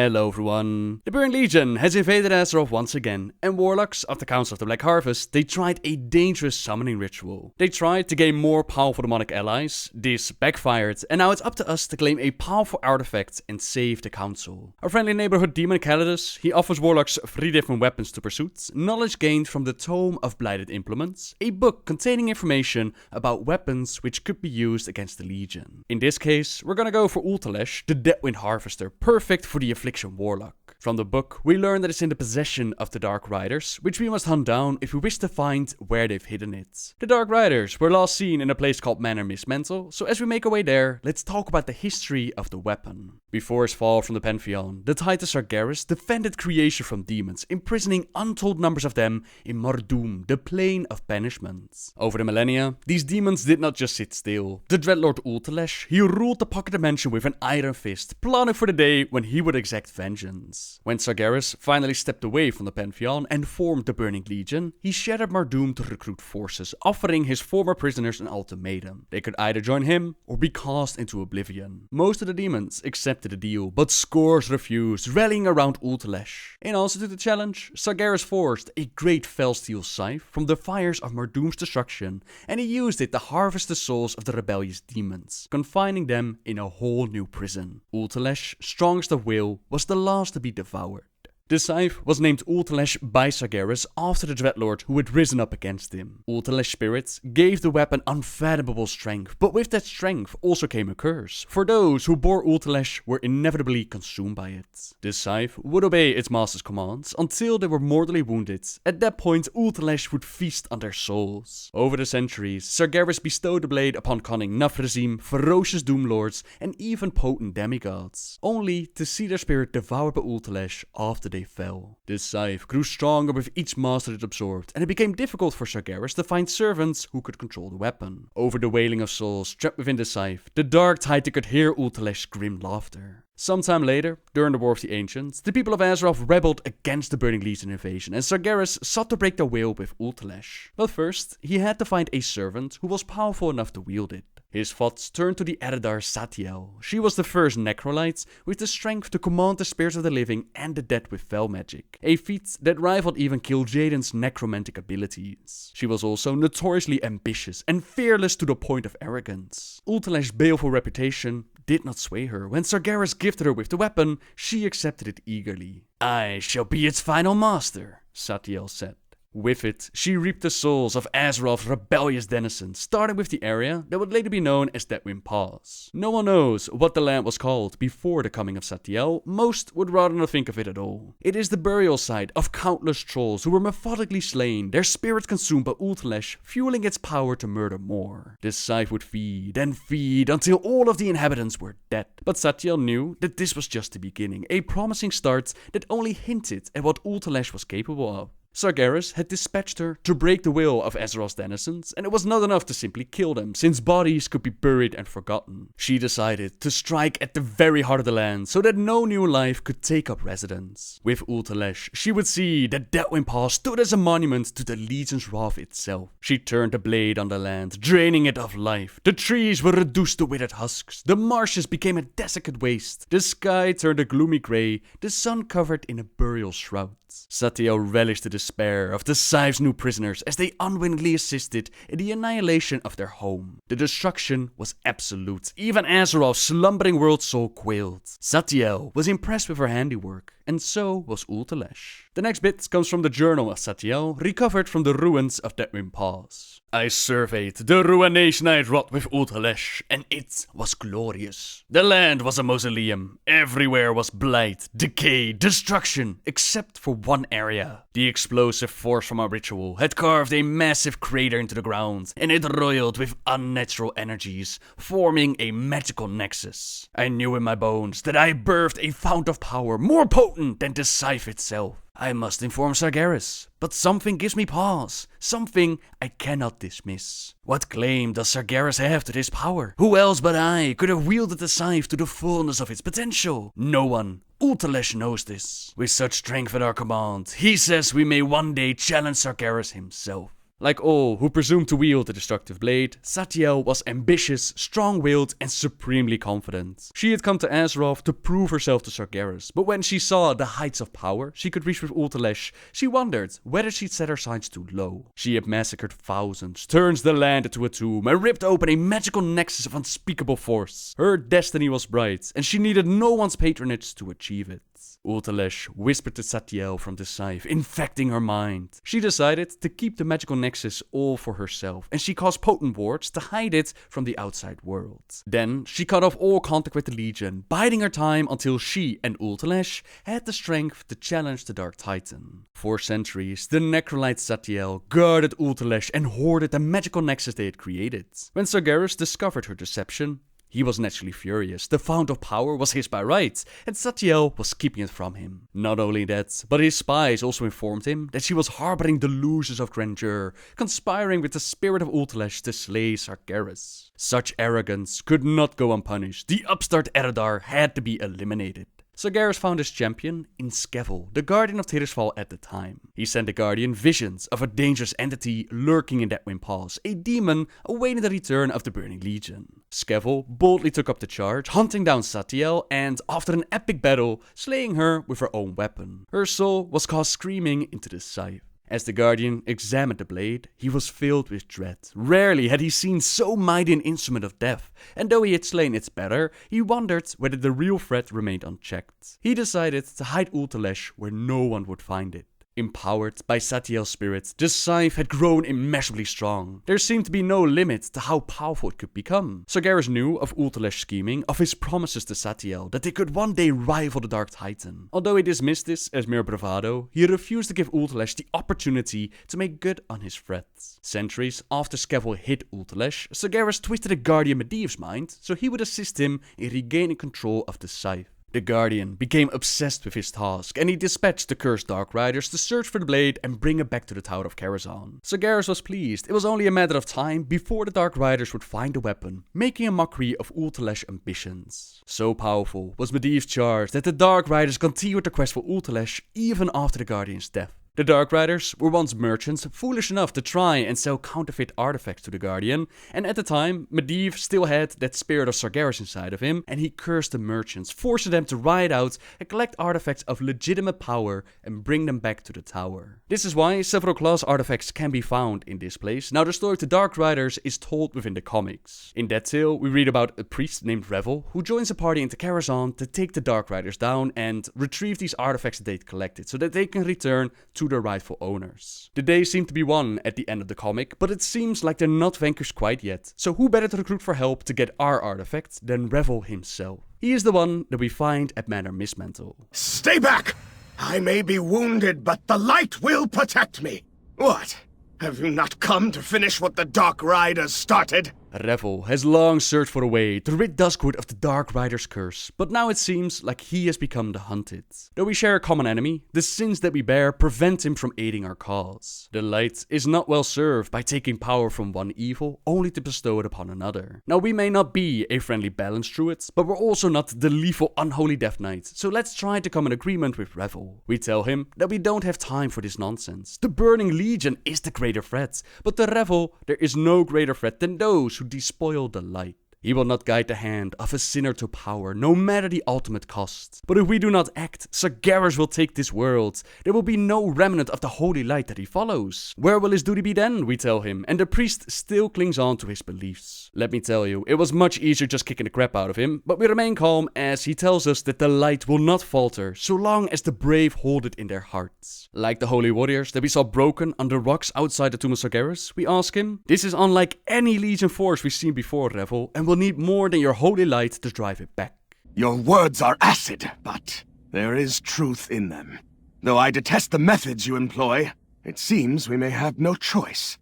Hello everyone. The Burning Legion has invaded Azeroth once again, and Warlocks of the Council of the Black Harvest, they tried a dangerous summoning ritual. They tried to gain more powerful demonic allies, this backfired, and now it's up to us to claim a powerful artifact and save the Council. Our friendly neighborhood demon Calidus, he offers Warlocks 3 different weapons to pursuit, knowledge gained from the Tome of Blighted Implements, a book containing information about weapons which could be used against the Legion. In this case, we're gonna go for Ulthalesh, the Deadwind Harvester, perfect for the Affliction Warlock. From the book, we learn that it's in the possession of the Dark Riders, which we must hunt down if we wish to find where they've hidden it. The Dark Riders were last seen in a place called Manor Mismental, so as we make our way there, let's talk about the history of the weapon. Before his fall from the Pantheon, the Titan Sargeras defended creation from demons, imprisoning untold numbers of them in Mardum, the plane of banishment. Over the millennia, these demons did not just sit still. The Dreadlord Ulthalesh, he ruled the pocket dimension with an iron fist, planning for the day when he would exact vengeance. When Sargeras finally stepped away from the Pantheon and formed the Burning Legion, he shattered Mardum to recruit forces, offering his former prisoners an ultimatum. They could either join him or be cast into oblivion. Most of the demons accepted the deal, but scores refused, rallying around Ulthalesh. In answer to the challenge, Sargeras forged a great felsteel scythe from the fires of Mardum's destruction, and he used it to harvest the souls of the rebellious demons, confining them in a whole new prison. Ulthalesh, strongest of will, was the last to be devoured. The scythe was named Ulthalesh by Sargeras after the Dreadlord who had risen up against him. Ulthalesh's spirit gave the weapon unfathomable strength, but with that strength also came a curse, for those who bore Ulthalesh were inevitably consumed by it. The scythe would obey its master's commands until they were mortally wounded. At that point, Ulthalesh would feast on their souls. Over the centuries, Sargeras bestowed the blade upon cunning Nafrazim, ferocious doomlords, and even potent demigods, only to see their spirit devoured by Ulthalesh after they fell. This scythe grew stronger with each master it absorbed, and it became difficult for Sargeras to find servants who could control the weapon. Over the wailing of souls trapped within the scythe, the Dark Titan could hear Ulthalesh's grim laughter. Sometime later, during the War of the Ancients, the people of Azeroth rebelled against the Burning Legion invasion, and Sargeras sought to break their will with Ulthalesh. But first, he had to find a servant who was powerful enough to wield it. His thoughts turned to the Edadar Satiel. She was the first necrolite with the strength to command the spirits of the living and the dead with fell magic, a feat that rivaled even Kil'jaeden's necromantic abilities. She was also notoriously ambitious and fearless to the point of arrogance. Ulthalesh's baleful reputation did not sway her. When Sargeras gifted her with the weapon, she accepted it eagerly. "I shall be its final master," Satiel said. With it, she reaped the souls of Azeroth's rebellious denizens, starting with the area that would later be known as Deadwind Pass. No one knows what the land was called before the coming of Satiel. Most would rather not think of it at all. It is the burial site of countless trolls who were methodically slain, their spirits consumed by Ulthalesh, fueling its power to murder more. This scythe would feed and feed until all of the inhabitants were dead. But Satiel knew that this was just the beginning, a promising start that only hinted at what Ulthalesh was capable of. Sargeras had dispatched her to break the will of Azeroth's denizens, and it was not enough to simply kill them, since bodies could be buried and forgotten. She decided to strike at the very heart of the land, so that no new life could take up residence. With Ulthalesh, she would see that Deadwind Pass stood as a monument to the Legion's wrath itself. She turned the blade on the land, draining it of life. The trees were reduced to withered husks, the marshes became a desiccated waste, the sky turned a gloomy grey, the sun covered in a burial shroud. Satiel relished the despair of the scythe's new prisoners as they unwittingly assisted in the annihilation of their home. The destruction was absolute. Even Azeroth's slumbering world soul quailed. Satiel was impressed with her handiwork, and so was Ulthalesh. The next bit comes from the journal of Satiel, recovered from the ruins of Deadwind Pass. "I surveyed the ruination I had wrought with Ulthalesh, and it was glorious. The land was a mausoleum. Everywhere was blight, decay, destruction, except for one area. The explosive force from our ritual had carved a massive crater into the ground, and it roiled with unnatural energies, forming a magical nexus. I knew in my bones that I birthed a fount of power more potent than the scythe itself. I must inform Sargeras, but something gives me pause, something I cannot dismiss. What claim does Sargeras have to this power? Who else but I could have wielded the scythe to the fullness of its potential? No one. Ulthalesh knows this. With such strength at our command, he says we may one day challenge Sargeras himself. Like all who presumed to wield the destructive blade, Satiel was ambitious, strong-willed, and supremely confident. She had come to Azeroth to prove herself to Sargeras, but when she saw the heights of power she could reach with Ulthalesh, she wondered whether she'd set her sights too low. She had massacred thousands, turned the land into a tomb, and ripped open a magical nexus of unspeakable force. Her destiny was bright, and she needed no one's patronage to achieve it. Ulthalesh whispered to Satiel from the scythe, infecting her mind. She decided to keep the magical nexus all for herself, and she caused potent wards to hide it from the outside world. Then she cut off all contact with the Legion, biding her time until she and Ulthalesh had the strength to challenge the Dark Titan. For centuries, the Necrolite Satiel guarded Ulthalesh and hoarded the magical nexus they had created. When Sargeras discovered her deception, he was naturally furious. The fount of power was his by right, and Satiel was keeping it from him. Not only that, but his spies also informed him that she was harboring delusions of grandeur, conspiring with the spirit of Ulthalesh to slay Sargeras. Such arrogance could not go unpunished. The upstart Eredar had to be eliminated. Sargeras found his champion in Skevel, the guardian of Tirisfal at the time. He sent the guardian visions of a dangerous entity lurking in Deadwind Pass, a demon awaiting the return of the Burning Legion. Skevel boldly took up the charge, hunting down Satiel and, after an epic battle, slaying her with her own weapon. Her soul was cast screaming into the scythe. As the Guardian examined the blade, he was filled with dread. Rarely had he seen so mighty an instrument of death, and though he had slain its bearer, he wondered whether the real threat remained unchecked. He decided to hide Ulthalesh where no one would find it. Empowered by Satiel's spirit, the scythe had grown immeasurably strong. There seemed to be no limit to how powerful it could become. Sargeras knew of Ulthalesh's scheming, of his promises to Satiel, that they could one day rival the Dark Titan. Although he dismissed this as mere bravado, he refused to give Ulthalesh the opportunity to make good on his threats. Centuries after Skevel hit Ulthalesh, Sargeras twisted the Guardian Medivh's mind so he would assist him in regaining control of the scythe. The Guardian became obsessed with his task, and he dispatched the cursed Dark Riders to search for the blade and bring it back to the Tower of Karazhan. Sargeras was pleased. It was only a matter of time before the Dark Riders would find the weapon, making a mockery of Ulthalesh's ambitions. So powerful was Medivh's charge that the Dark Riders continued the quest for Ulthalesh even after the Guardian's death. The Dark Riders were once merchants foolish enough to try and sell counterfeit artifacts to the Guardian, and at the time, Medivh still had that spirit of Sargeras inside of him, and he cursed the merchants, forcing them to ride out and collect artifacts of legitimate power and bring them back to the tower. This is why several class artifacts can be found in this place. Now, the story of the Dark Riders is told within the comics. In that tale, we read about a priest named Revel, who joins a party into Karazhan to take the Dark Riders down and retrieve these artifacts that they'd collected, so that they can return to their rightful owners. The day seemed to be won at the end of the comic, but it seems like they're not vanquished quite yet. So who better to recruit for help to get our artifact than Revel himself? He is the one that we find at Manor Mistmantle. Stay back! I may be wounded, but the light will protect me. What? Have you not come to finish what the Dark Riders started? Revel has long searched for a way to rid Duskwood of the Dark Rider's curse, but now it seems like he has become the hunted. Though we share a common enemy, the sins that we bear prevent him from aiding our cause. The light is not well served by taking power from one evil only to bestow it upon another. Now, we may not be a friendly balance through it, but we're also not the lethal unholy Death Knight, so let's try to come in agreement with Revel. We tell him that we don't have time for this nonsense. The Burning Legion is the greater threat, but to Revel, there is no greater threat than those who despoil the light. He will not guide the hand of a sinner to power, no matter the ultimate cost. But if we do not act, Sargeras will take this world. There will be no remnant of the holy light that he follows. Where will his duty be then, we tell him, and the priest still clings on to his beliefs. Let me tell you, it was much easier just kicking the crap out of him, but we remain calm as he tells us that the light will not falter, so long as the brave hold it in their hearts. Like the holy warriors that we saw broken on the rocks outside the tomb of Sargeras, we ask him, this is unlike any Legion force we've seen before, Revel, and will need more than your holy light to drive it back. Your words are acid, but there is truth in them. Though I detest the methods you employ, it seems we may have no choice.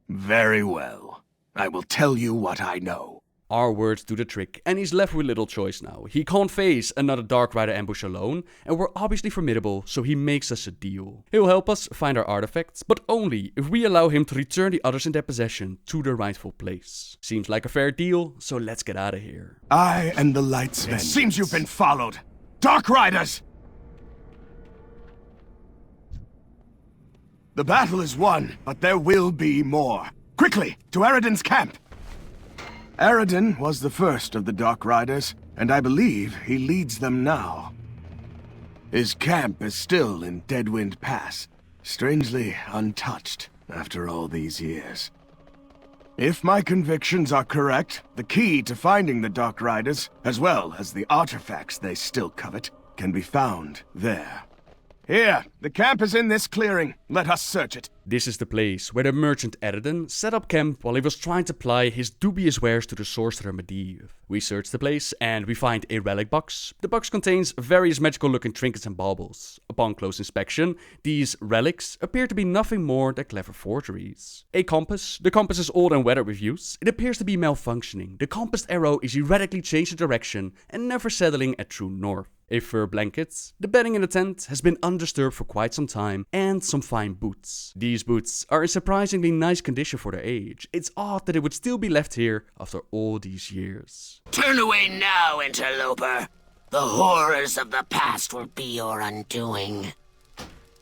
Very well. I will tell you what I know. Our words do the trick, and he's left with little choice now. He can't face another Dark Rider ambush alone, and we're obviously formidable, so he makes us a deal. He'll help us find our artifacts, but only if we allow him to return the others in their possession to their rightful place. Seems like a fair deal, so let's get out of here. I and the Light's vengeance. It seems you've been followed. Dark Riders! The battle is won, but there will be more. Quickly, to Eridan's camp! Eridan was the first of the Dark Riders, and I believe he leads them now. His camp is still in Deadwind Pass, strangely untouched after all these years. If my convictions are correct, the key to finding the Dark Riders, as well as the artifacts they still covet, can be found there. Here, the camp is in this clearing. Let us search it. This is the place where the merchant Eridan set up camp while he was trying to ply his dubious wares to the sorcerer Medivh. We search the place and we find a relic box. The box contains various magical looking trinkets and baubles. Upon close inspection, these relics appear to be nothing more than clever forgeries. A compass. The compass is old and weathered with use. It appears to be malfunctioning. The compass arrow is erratically changing direction and never settling at true north. A fur blanket. The bedding in the tent has been undisturbed for quite some time, and some fine boots. These boots are in surprisingly nice condition for their age. It's odd that it would still be left here after all these years. Turn away now, interloper. The horrors of the past will be your undoing.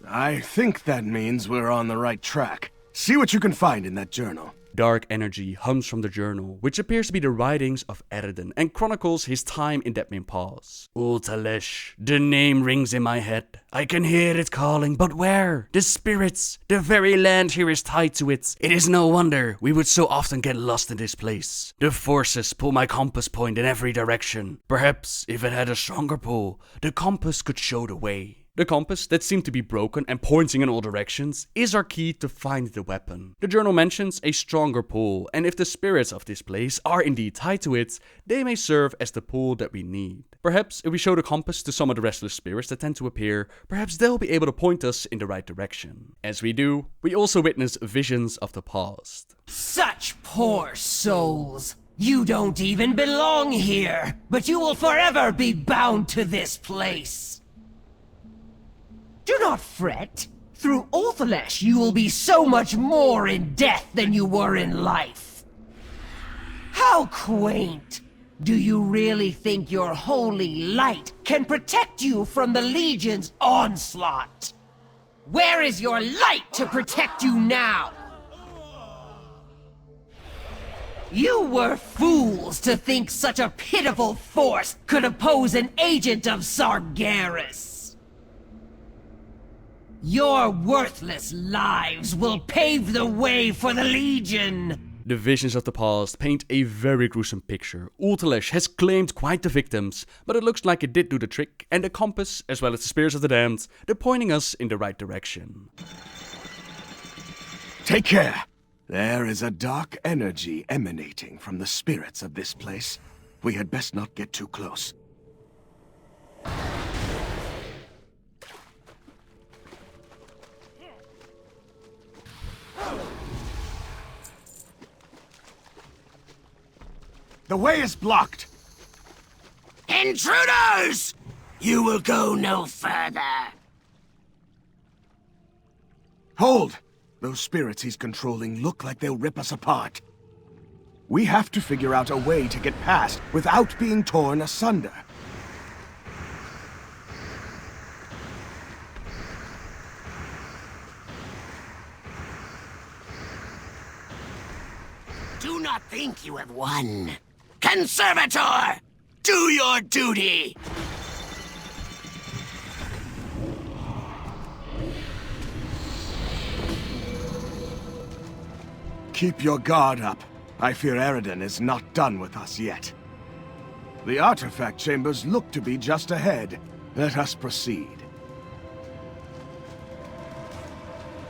I think that means we're on the right track. See what you can find in that journal. Dark energy hums from the journal, which appears to be the writings of Eridan and chronicles his time in Deadwind Pass. Ulthalesh, the name rings in my head. I can hear it calling, but where? The spirits, the very land here is tied to it. It is no wonder we would so often get lost in this place. The forces pull my compass point in every direction. Perhaps if it had a stronger pull, the compass could show the way. The compass, that seemed to be broken and pointing in all directions, is our key to find the weapon. The journal mentions a stronger pull, and if the spirits of this place are indeed tied to it, they may serve as the pull that we need. Perhaps if we show the compass to some of the restless spirits that tend to appear, perhaps they'll be able to point us in the right direction. As we do, we also witness visions of the past. Such poor souls! You don't even belong here, but you will forever be bound to this place. Do not fret. Through Ulthalesh, you will be so much more in death than you were in life. How quaint! Do you really think your holy light can protect you from the Legion's onslaught? Where is your light to protect you now? You were fools to think such a pitiful force could oppose an agent of Sargeras. Your worthless lives will pave the way for the Legion! The visions of the past paint a very gruesome picture. Ulthalesh has claimed quite the victims, but it looks like it did do the trick, and the compass, as well as the spirits of the damned, they're pointing us in the right direction. Take care! There is a dark energy emanating from the spirits of this place. We had best not get too close. The way is blocked! Intruders! You will go no further. Hold! Those spirits he's controlling look like they'll rip us apart. We have to figure out a way to get past without being torn asunder. Do not think you have won. Conservator! Do your duty! Keep your guard up. I fear Eridan is not done with us yet. The artifact chambers look to be just ahead. Let us proceed.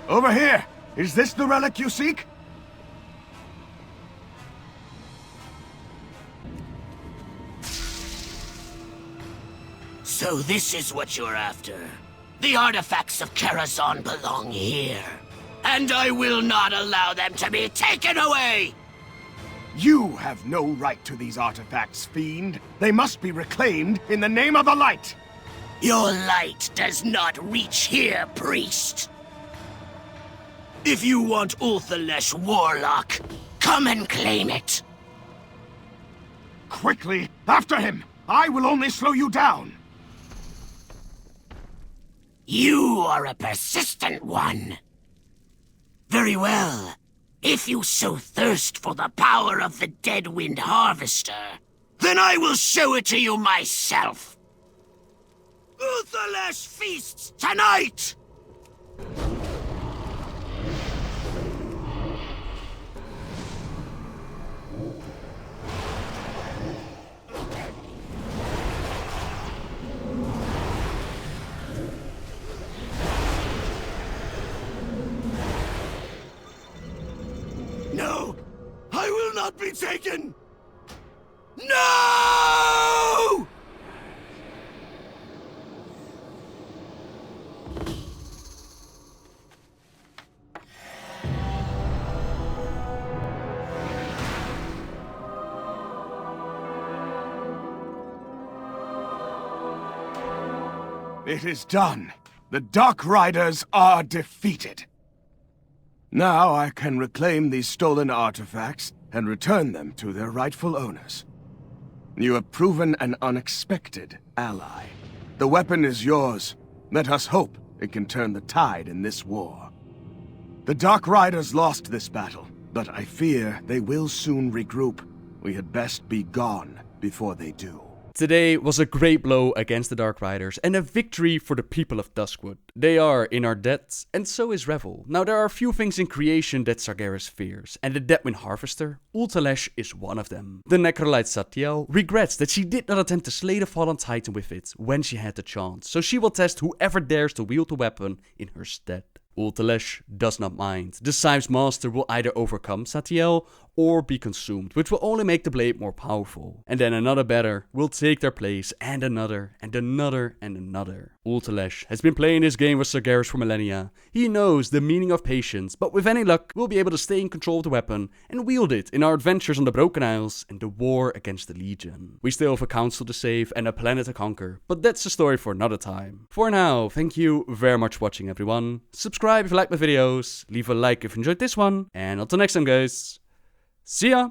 Over here! Is this the relic you seek? So this is what you're after. The artifacts of Karazhan belong here. And I will not allow them to be taken away! You have no right to these artifacts, fiend. They must be reclaimed in the name of the light! Your light does not reach here, priest. If you want Ulthalesh Warlock, come and claim it. Quickly, after him! I will only slow you down! You are a persistent one. Very well. If you so thirst for the power of the Deadwind Harvester, then I will show it to you myself. Ulthalesh feasts tonight! No! I will not be taken! No! It is done. The Dark Riders are defeated. Now I can reclaim these stolen artifacts and return them to their rightful owners. You have proven an unexpected ally. The weapon is yours. Let us hope it can turn the tide in this war. The Dark Riders lost this battle, but I fear they will soon regroup. We had best be gone before they do. Today was a great blow against the Dark Riders and a victory for the people of Duskwood. They are in our debt, and so is Revel. Now there are a few things in creation that Sargeras fears, and the Deadwind Harvester, Ulthalesh, is one of them. The Necrolite Satiel regrets that she did not attempt to slay the fallen titan with it when she had the chance, so she will test whoever dares to wield the weapon in her stead. Ulthalesh does not mind. The Scythe's master will either overcome Satiel or be consumed, which will only make the blade more powerful. And then another better will take their place, and another, and another, and another. Ulthalesh has been playing this game with Sargeras for millennia. He knows the meaning of patience, but with any luck, we'll be able to stay in control of the weapon and wield it in our adventures on the Broken Isles and the war against the Legion. We still have a council to save and a planet to conquer, but that's a story for another time. For now, thank you very much for watching, everyone. Subscribe if you like my videos, leave a like if you enjoyed this one, and until next time, guys. See ya!